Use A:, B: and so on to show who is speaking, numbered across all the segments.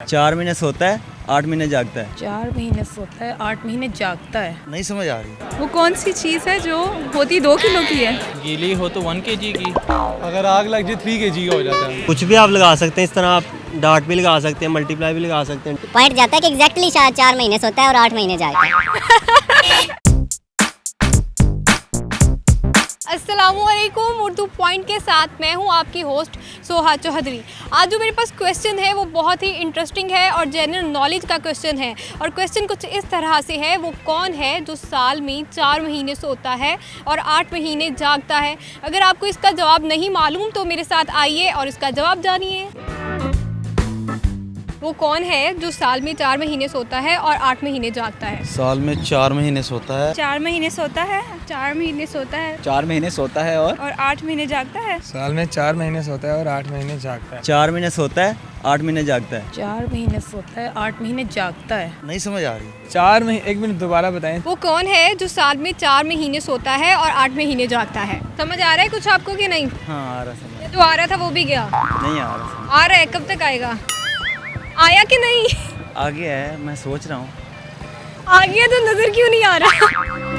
A: 4 महीने सोता है, 8 महीने जागता है।
B: 4 महीने सोता है, 8 महीने जागता है।
A: नहीं समझ आ रही।
B: वो कौन सी चीज़ है जो होती 2 किलो की है?
C: गीली हो तो 1 kg की।
D: अगर आग लग जाए 3 kg का हो जाता है।
E: कुछ भी आप लगा सकते हैं, इस तरह आप डार्ट भी लगा सकते हैं, मल्टीप्लाई भी लगा सकते हैं।
F: पॉइंट जाता है कि एग्जैक्टली 4 महीने सोता है और 8 महीने जागता है।
G: अस्सलामुअलैकुम। उर्दू पॉइंट के साथ मैं हूं आपकी होस्ट सोहा चौधरी। आज जो मेरे पास क्वेश्चन है वो बहुत ही इंटरेस्टिंग है और जनरल नॉलेज का क्वेश्चन है। और क्वेश्चन कुछ इस तरह से है, वो कौन है जो साल में 4 महीने सोता है और 8 महीने जागता है। अगर आपको इसका जवाब नहीं मालूम तो मेरे साथ आइए और इसका जवाब जानिए। वो कौन है जो साल में 4 महीने सोता है और 8 महीने जागता है?
A: साल में 4 महीने सोता है।
B: 4 महीने सोता है, 4 महीने सोता है
A: 4 महीने सोता है और
B: 8 महीने जागता है।
D: साल में 4 महीने सोता है और 8 महीने जागता है।
A: 4 महीने सोता है, 8 महीने जागता है।
B: 4 महीने सोता है, 8 महीने जागता है।
A: नहीं समझ आ रही।
D: 4 महीने, 1 मिनट दोबारा बताएं।
G: वो कौन है जो साल में 4 महीने सोता है और 8 महीने जागता है? समझ आ रहा है कुछ आपको कि नहीं?
A: हाँ आ रहा समझ।
G: जो आ रहा था वो भी गया।
A: नहीं आ रहा समझ।
G: आ रहा है, कब तक आएगा? आया कि नहीं?
A: आगे है, मैं सोच रहा हूँ।
G: आ गया तो नजर क्यों नहीं आ रहा?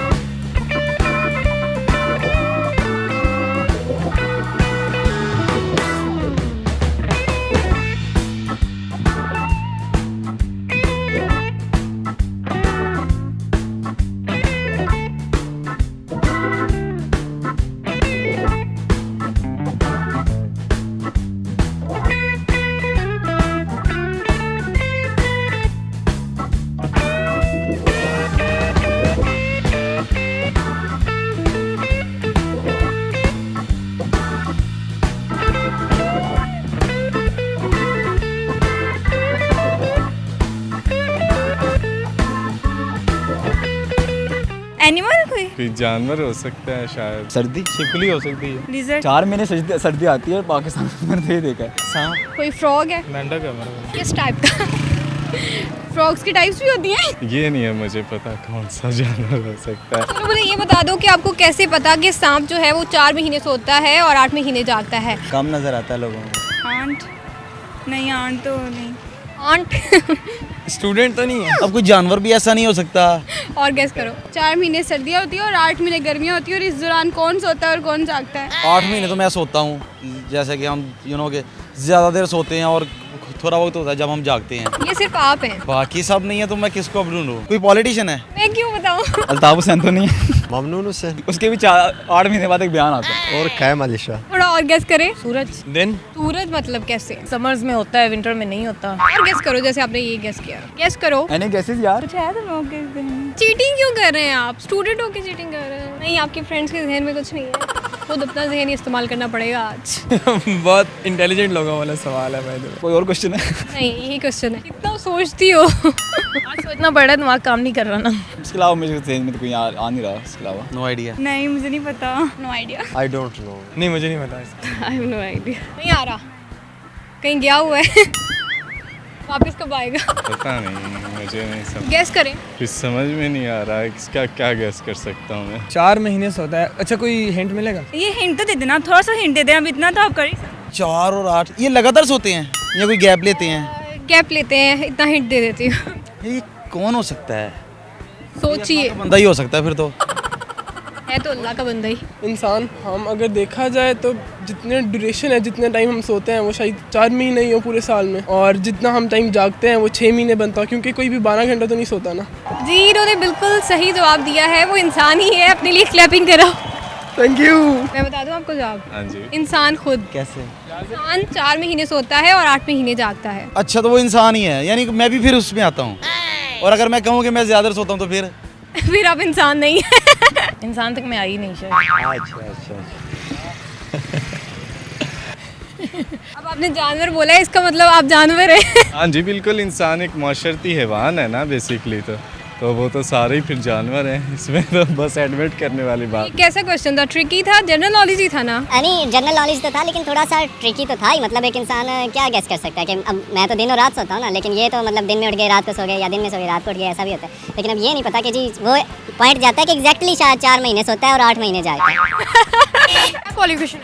B: एनिमल कोई?
D: जानवर हो सकता है शायद।
H: सर्दी
D: छिपकली हो सकती है।
B: लिजर्ड?
H: 4 महीने सर्दी आती है और पाकिस्तान में मैंने तो ये देखा है।
A: सांप।
G: कोई फ्रॉग है?
D: मेंढक है मेरा।
G: किस टाइप का? फ्रॉग्स की टाइप्स भी होती हैं?
D: ये नहीं है मुझे पता कौन सा जानवर हो सकता है।
G: चलो मुझे ये बता दो कि आपको कैसे पता कि सांप जो है वो 4 महीने सोता है और 8 महीने जागता है?
A: कम नजर आता है लोगों को।
B: आंट? नहीं, आंट तो नहीं।
G: आंट?
D: स्टूडेंट तो नहीं है।
A: अब कोई जानवर भी ऐसा नहीं हो सकता।
G: और गैस करो।
B: 4 महीने सर्दियाँ होती है और 8 महीने गर्मियाँ होती है, और इस दौरान कौन सोता है और कौन जागता है?
A: 8 महीने तो मैं सोता हूँ, जैसे कि हम के ज़्यादा देर सोते हैं और थोड़ा वक्त होता है जब हम जागते हैं।
G: ये सिर्फ आप हैं।
A: बाकी सब नहीं है तो मैं किसको अब ढूंढूं? कोई पॉलिटिशियन है?
G: मैं क्यों बताऊं?
H: अल्ताफ हुसैन तो नहीं है।
E: ममनून हुसैन।
H: उसके भी 8 महीने बाद एक बयान आता है।
E: और कैम अलीशा।
G: थोड़ा और गैस करें।
B: सूरज?
D: दिन
G: सूरज मतलब कैसे?
B: समर्स में होता है, विंटर में नहीं होता।
G: और गैस करो, जैसे आपने ये गैस किया। गैस करो।
H: एनी गेसेस यार?
G: चीटिंग क्यों कर रहे हैं आप? स्टूडेंट होके चीटिंग कर रहे हैं? नहीं, आपके फ्रेंड्स के जहन में कुछ नहीं है। खुद अपना जहन इस्तेमाल करना पड़ेगा आज।
D: बहुत इंटेलिजेंट लोगों वाला सवाल है भाई।
H: कोई और क्वेश्चन है?
G: नहीं, यही क्वेश्चन है। कितना सोचती हो?
B: आज सोचना पड़ रहा है, दिमाग काम नहीं कर रहा ना।
H: इसके अलावा मुझे ज़हन में तो कोई आ नहीं रहा इसके अलावा।
A: No idea.
B: नहीं, मुझे नहीं पता। No idea.
E: I don't know.
D: नहीं मुझे नहीं पता इसका।
B: I have no idea.
G: नहीं आ रहा, कहीं गया हुआ है। वापस कब आएगा?
D: पता नहीं, मुझे नहीं समझ।
G: गैस करें।
D: कुछ समझ में नहीं आ रहा है, इसका क्या गैस कर सकता हूँ मैं। 4 महीने सोता है। अच्छा कोई हिंट मिलेगा?
B: ये हिंट तो दे देना, थोड़ा सा हिंट दे देना, अब इतना तो आप कर ही सकते।
A: 4 और 8 ये लगातार सोते हैं या कोई गैप लेते हैं?
G: गैप लेते हैं, इतना हिंट दे देती हूँ।
A: ये कौन हो सकता है?
G: सोचिए।
A: बंदा ही हो सकता है फिर तो।
G: है तो अल्लाह का बंदा ही।
I: इंसान हम अगर देखा जाए तो जितने ड्यूरेशन है, जितने टाइम हम सोते हैं वो शायद 4 महीने ही हो पूरे साल में, और जितना हम टाइम जागते हैं वो 6 महीने बनता है, क्योंकि कोई भी 12 घंटा तो नहीं सोता ना।
G: जी, इन्होंने बिल्कुल सही जवाब दिया है। वो इंसान ही है। अपने लिए क्लैपिंग करो।
I: Thank you.
G: मैं बता दूं आपको जवाब।
D: हाँ जी।
G: इंसान खुद।
A: कैसे?
G: इंसान 4 महीने सोता है और 8 महीने जागता है।
A: अच्छा तो वो इंसान ही है, यानी कि मैं भी फिर उसमें आता हूँ। और अगर मैं कहूँ कि मैं ज़्यादा सोता हूँ तो फिर
G: फिर आप इंसान नहीं है।
B: इंसान तक मैं आई नहीं शायद।
A: अच्छा।
G: अब आपने जानवर बोला है, इसका मतलब आप जानवर हैं।
D: हाँ जी बिल्कुल, इंसान एक माशरती हैवान है ना बेसिकली, तो वो तो सारे ही फिर जानवर हैं। इसमें तो बस एडमिट करने वाली
G: ये
D: बात।
G: कैसा क्वेश्चन था? ट्रिकी था? जनरल नॉलेज ही था ना?
F: यानी जनरल नॉलेज तो था लेकिन थोड़ा सा ट्रिकी तो था ही। मतलब एक इंसान क्या गेस कर सकता है कि अब मैं तो दिन और रात सोता हूँ ना, लेकिन ये तो मतलब दिन में उठ गए रात को सो गए, या दिन में सो गए रात को उठ गए, ऐसा भी होता है। लेकिन अब ये नहीं पता कि जी वो पॉइंट जाता है कि एग्जैक्टली 4 महीने सोता है और 8 महीने जागता है।
G: क्या क्वालिफिकेशन है?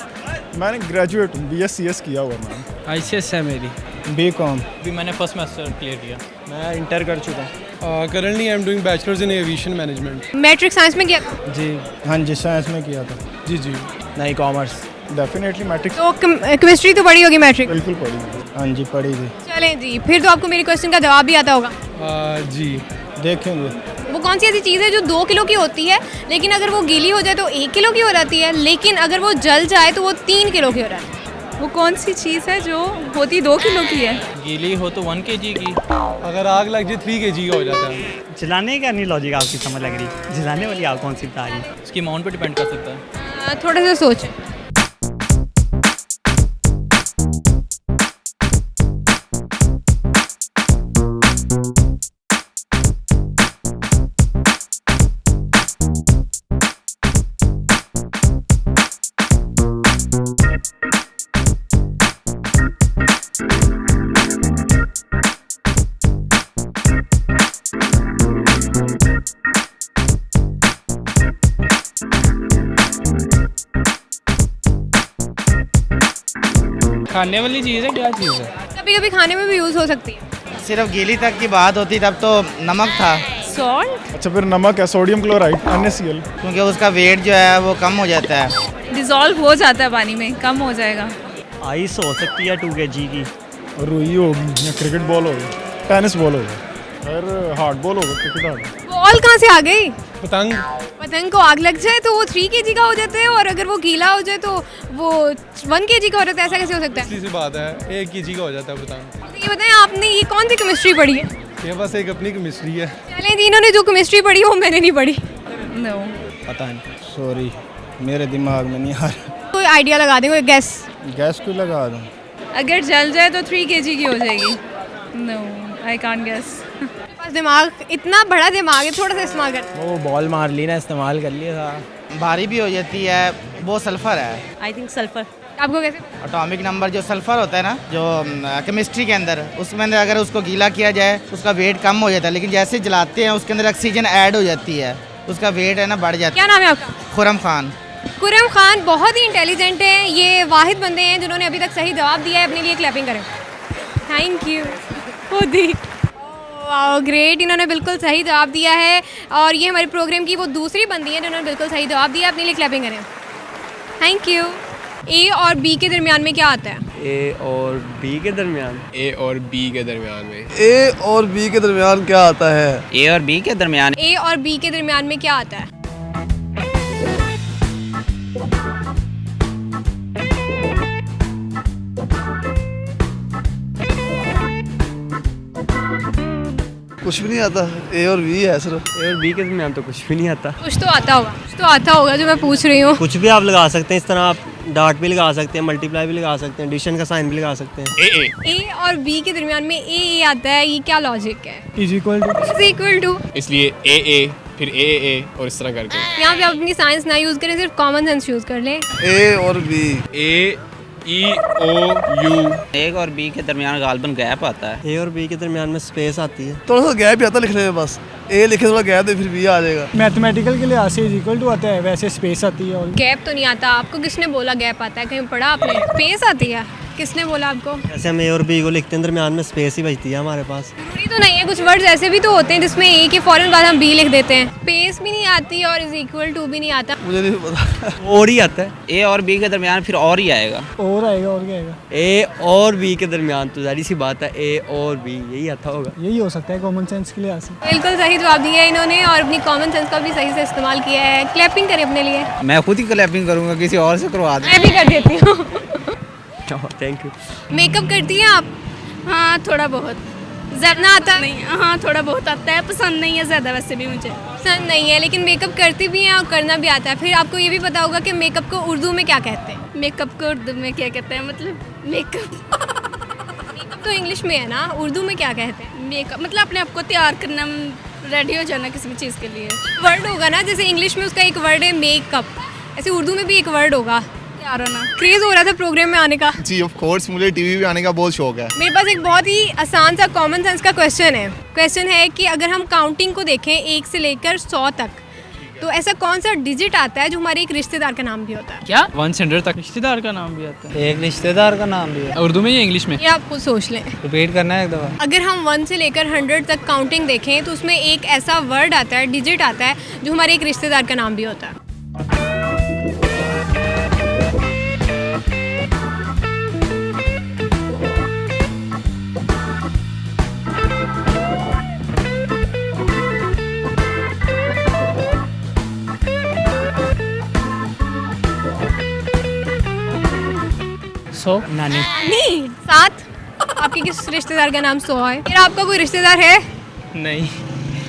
J: मैंने ग्रेजुएट BScs किया हुआ मैम।
C: ICS है मेरी।
E: B.Com
C: अभी मैंने फर्स्ट सेमेस्टर क्लियर किया।
E: मैं इंटर कर चुका हूँ।
I: Currently I am doing bachelors in aviation management.
G: Matric science में किया
E: जी हाँ जी, साइंस में किया था।
I: जी जी,
E: नहीं, कॉमर्स।
I: डेफिनेटली मैट्रिक
G: तो केमिस्ट्री तो पढ़ी होगी मैट्रिक।
I: बिल्कुल पढ़ी।
E: हाँ जी, पढ़ी थी।
G: चलें जी, फिर तो आपको मेरे क्वेश्चन का जवाब भी आता होगा।
I: जी,
E: देखेंगे।
G: वो कौन सी ऐसी चीज़ है जो 2 किलो की होती है, लेकिन अगर वो गीली हो जाए तो 1 किलो की हो जाती है, लेकिन अगर वो जल जाए तो वो 3 किलो की हो जाती है?
B: वो कौन सी चीज़ है जो होती 2 किलो की है?
C: गीली हो तो 1 kg की।
I: अगर आग लग जाए 3 kg का हो जाता है।
E: जलाने का नहीं लॉजिक आपकी समझ लग रही, जलाने वाली आग कौन सी बता रही?
C: उसकी अमाउंट पे डिपेंड कर सकता है।
G: थोड़ा सा सोचें।
C: खाने वाली चीज़ है, क्या चीज़ है?
G: कभी कभी खाने में भी यूज़ हो सकती है।
A: सिर्फ गीली तक की बात होती तब तो नमक था,
G: सॉल्ट।
I: अच्छा, फिर नमक है, सोडियम क्लोराइड, NaCl।
A: क्योंकि उसका वेट जो है वो कम हो जाता है।
B: डिज़ोल्व हो जाता है पानी में, कम हो जाएगा।
E: आइस हो सकती है 2 kg की।
I: रुई होगी या क्रिकेट बॉल होगी, टेनिस बॉल होगा, और हार्ड बॉल होगा, क्रिकेट हार्ड।
G: बॉल कहाँ से आ गई?
I: पतंग।
G: पतंग को आग लग जाए तो वो 3 kg का हो जाता है, और अगर वो गीला हो जाए तो वो 1 kg का हो जाता है। ऐसा कैसे हो सकता है?
I: सीधी सी बात है, 1 kg का हो जाता है पतंग।
G: तो ये बताएं, आपने ये कौन सी केमिस्ट्री पढ़ी है?
I: ये बस एक अपनी केमिस्ट्री है।
G: चलें जी, इन्होंने जो केमिस्ट्री पढ़ी वो मैंने नहीं पढ़ी।
B: नो,
E: पता नहीं, सॉरी, मेरे दिमाग में नहीं आ रहा।
G: कोई आइडिया लगा दें, कोई गैस।
E: गैस क्यों लगा दूँ?
B: अगर जल जाए तो 3 kg की हो जाएगी। No, I can't guess.
G: बस दिमाग, इतना बड़ा दिमाग है, थोड़ा सा इस्तेमाल कर।
E: वो बॉल मार ली ना, इस्तेमाल कर लिया था।
A: भारी भी हो जाती है, वो सल्फर है।
B: I think sulphur.
G: आपको कैसे?
A: एटॉमिक नंबर जो सल्फर होता है ना, जो केमिस्ट्री के अंदर, उसमें अंदर अगर उसको गीला किया जाए उसका वेट कम हो जाता है, लेकिन जैसे जलाते हैं उसके अंदर ऑक्सीजन ऐड हो जाती है, उसका वेट है ना बढ़ जाता
G: क्या नाम है आपका?
A: है। खुरम खान।
G: खुरम खान बहुत ही इंटेलिजेंट हैं। ये वाहिद बंदे हैं जिन्होंने अभी तक सही जवाब दिया है। अपने लिए क्लैपिंग करें। Thank you. वाह, ग्रेट, इन्होंने बिल्कुल सही जवाब दिया है। और ये हमारे प्रोग्राम की वो दूसरी बंदी है जिन्होंने बिल्कुल सही जवाब दिया है। अपने लिए क्लैपिंग करें। Thank you. ए और बी के दरमियान में क्या आता है?
E: ए और बी के दरमियान?
I: A और B के दरमियान में।
J: A और B के दरमियान क्या आता है?
C: ए और बी के दरमियान।
G: ए और बी के दरमियान में क्या आता है?
J: कुछ भी नहीं आता, A और B है सिर्फ।
E: ए और बी के दरमियान तो कुछ भी नहीं आता।
G: कुछ तो आता होगा, कुछ तो आता होगा जो मैं पूछ रही हूँ।
E: कुछ भी आप लगा सकते हैं, इस तरह आप डॉट भी लगा सकते हैं, मल्टीप्लाई भी लगा सकते हैं, एडिशन का साइन भी लगा सकते हैं।
G: ए और बी के दरमियान में ए आता है, ये क्या लॉजिक है?
I: Is equal to.
H: इसलिए A फिर A और इस तरह करके।
G: यहाँ पे आप अपनी साइंस ना यूज़ करें, सिर्फ कॉमन सेंस यूज़ कर लें।
J: A और B।
H: AEOU।
C: ए और बी के दरमियान गालबन गैप आता है।
E: ए और बी के दरमियान में स्पेस आती है।
J: थोड़ा सा गैप ही आता लिखने में, बस A लिखे थोड़ा गैप दे फिर B आ जाएगा।
I: मैथमेटिकल के लिहाज से इज इक्वल टू आता है, वैसे स्पेस आती है। और
G: गैप तो नहीं आता। आपको किसने बोला गैप आता है? कहीं पढ़ा आपने? स्पेस आती है, किसने बोला आपको?
E: जैसे हम ए और बी को लिखते हैं, दरमियान में स्पेस ही बचती है हमारे पास।
G: जरूरी तो नहीं है, कुछ वर्ड्स ऐसे भी तो होते हैं जिसमें ए के फौरन बाद हम बी लिख देते हैं। स्पेस भी नहीं आती और इज इक्वल टू भी नहीं आता।
J: मुझे नहीं पता।
E: और ही आता है।
C: ए और बी के दरमियान फिर और ही आएगा।
I: और आएगा, और क्या आएगा?
E: ए और बी के दरमियान तो जारी सी बात है, ए और बी यही आता होगा।
I: यही हो सकता है कॉमन सेंस के लिहाज से।
G: बिल्कुल सही जवाब दिया है इन्होंने और अपनी कॉमन सेंस का भी सही से इस्तेमाल किया है। क्लैपिंग करें अपने लिए।
A: मैं खुद ही क्लैपिंग करूँगा, किसी और से करवा दें।
G: मैं भी कर देती हूँ।
E: Thank you.
G: मेकअप करती हैं आप?
B: हाँ, थोड़ा बहुत।
G: ज़्यादा आता
B: नहीं, हाँ थोड़ा बहुत आता है। पसंद नहीं है ज़्यादा वैसे भी मुझे।
G: पसंद नहीं है, लेकिन मेकअप करती भी हैं और करना भी आता है। फिर आपको ये भी पता होगा कि मेकअप को उर्दू में क्या कहते हैं?
B: मेकअप को उर्दू में क्या कहते हैं? मतलब मेकअप
G: मेकअप तो इंग्लिश में है ना, उर्दू में क्या कहते हैं?
B: मेकअप मतलब अपने आप को तैयार करना, रेडी हो जाना किसी भी चीज़ के लिए।
G: वर्ड होगा ना, जैसे इंग्लिश में उसका एक वर्ड है मेकअप, ऐसे उर्दू में भी एक वर्ड होगा।
B: तैयार होना।
G: क्रेज हो रहा था प्रोग्राम में आने का।
J: जी ऑफ कोर्स, मुझे टीवी पे आने का बहुत शौक है।
G: मेरे पास एक बहुत ही आसान सा कॉमन सेंस का क्वेश्चन है। क्वेश्चन है कि अगर हम काउंटिंग को देखें 1 से लेकर 100 तक, तो ऐसा कौन सा डिजिट आता है जो हमारे एक रिश्तेदार का नाम भी होता है?
C: क्या 1 से 100 तक रिश्तेदार का नाम भी आता है?
E: एक रिश्तेदार का नाम भी है।
C: उर्दू में या इंग्लिश में?
G: ये आप खुद सोच लें।
E: रिपीट करना है एक दफ़ा।
G: अगर हम 1 से लेकर 100 तक काउंटिंग देखें तो उसमें एक ऐसा वर्ड आता है, डिजिट आता है, जो हमारे एक रिश्तेदार का नाम भी होता है।
C: नानी।
G: नहीं, 7। आपके किस रिश्तेदार का नाम 100 है? फिर आपका कोई रिश्तेदार है?
C: नहीं।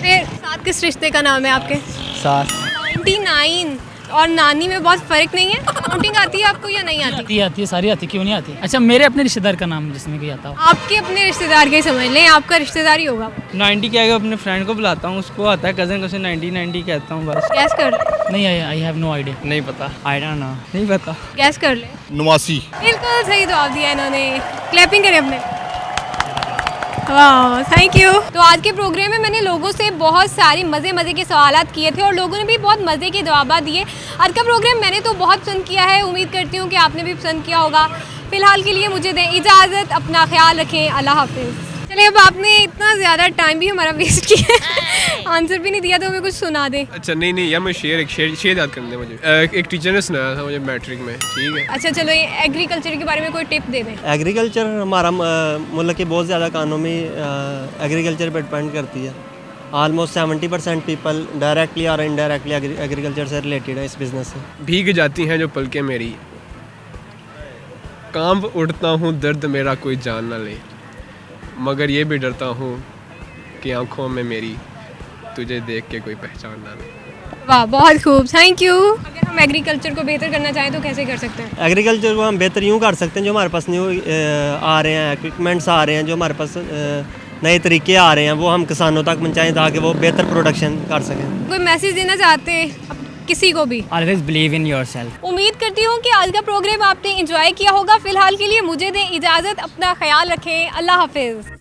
G: फिर 7 किस रिश्ते का नाम है आपके?
E: 7।
G: 99 और नानी में बहुत फर्क नहीं है। काउंटिंग आती है आपको या नहीं आती?
K: आती है, सारी आती, क्यों नहीं आती? अच्छा, मेरे अपने रिश्तेदार का नाम जिसमें कोई आता हो।
G: आपके अपने रिश्तेदार के ही समझ लें, आपका रिश्तेदार ही होगा।
C: 90 क्या है, अपने फ्रेंड को बुलाता हूँ, उसको आता है कज़न को, 90 कहता हूँ बस।
G: गैस कर
K: नहीं, आई हैव नो आइडिया।
C: नहीं पता।
E: I don't know.
C: नहीं पता।
G: गैस कर ले।
J: 89।
G: बिल्कुल सही जवाब दिया इन्होंने। क्लैपिंग करें अपने। वाह, थैंक यू। तो आज के प्रोग्राम में मैंने लोगों से बहुत सारी मज़े के सवालात किए थे और लोगों ने भी बहुत मज़े के जवाब दिए। आज का प्रोग्राम मैंने तो बहुत पसंद किया है, उम्मीद करती हूँ कि आपने भी पसंद किया होगा। फ़िलहाल के लिए मुझे दें इजाज़त, अपना ख्याल रखें, अल्लाह हाफिज़। चलिए, अब आपने इतना ज़्यादा टाइम भी हमारा वेस्ट किया है, आंसर भी नहीं दिया, तो हमें कुछ सुना दें।
H: अच्छा नहीं यार, मैं शेर याद करने दे मुझे। एक टीचर ने सुनाया था मुझे मैट्रिक में, ठीक है।
G: अच्छा चलो, ये एग्रीकल्चर के बारे में कोई टिप दे दें।
E: एग्रीकल्चर हमारा मुल्क की बहुत ज़्यादा इकानमी एग्रीकल्चर पर डिपेंड करती है। ऑलमोस्ट 70% पीपल डायरेक्टली और इनडायरेक्टली एग्रीकल्चर से रिलेटेड है, इस बिज़नेस से।
H: भीग जाती हैं जो पलकें मेरी, कांप उठता हूँ दर्द मेरा कोई जान न ले, मगर ये भी डरता हूँ कि आंखों में मेरी तुझे देख के कोई पहचान ना ले।
G: वाह, बहुत खूब, थैंक यू। अगर हम एग्रीकल्चर को बेहतर करना चाहें तो कैसे कर सकते हैं?
E: एग्रीकल्चर को हम बेहतर यूँ कर सकते हैं, जो हमारे पास न्यू आ रहे हैं, इक्विपमेंट्स आ रहे हैं, जो हमारे पास नए तरीके आ रहे हैं, वो हम किसानों तक पहुँचाएँ ताकि वो बेहतर प्रोडक्शन कर सकें।
G: कोई मैसेज देना चाहते हैं किसी को भी?
K: Always believe in yourself.
G: उम्मीद करती हूँ कि आज का प्रोग्राम आपने एंजॉय किया होगा। फिलहाल के लिए मुझे दें इजाज़त, अपना ख्याल रखें, अल्लाह हाफिज़।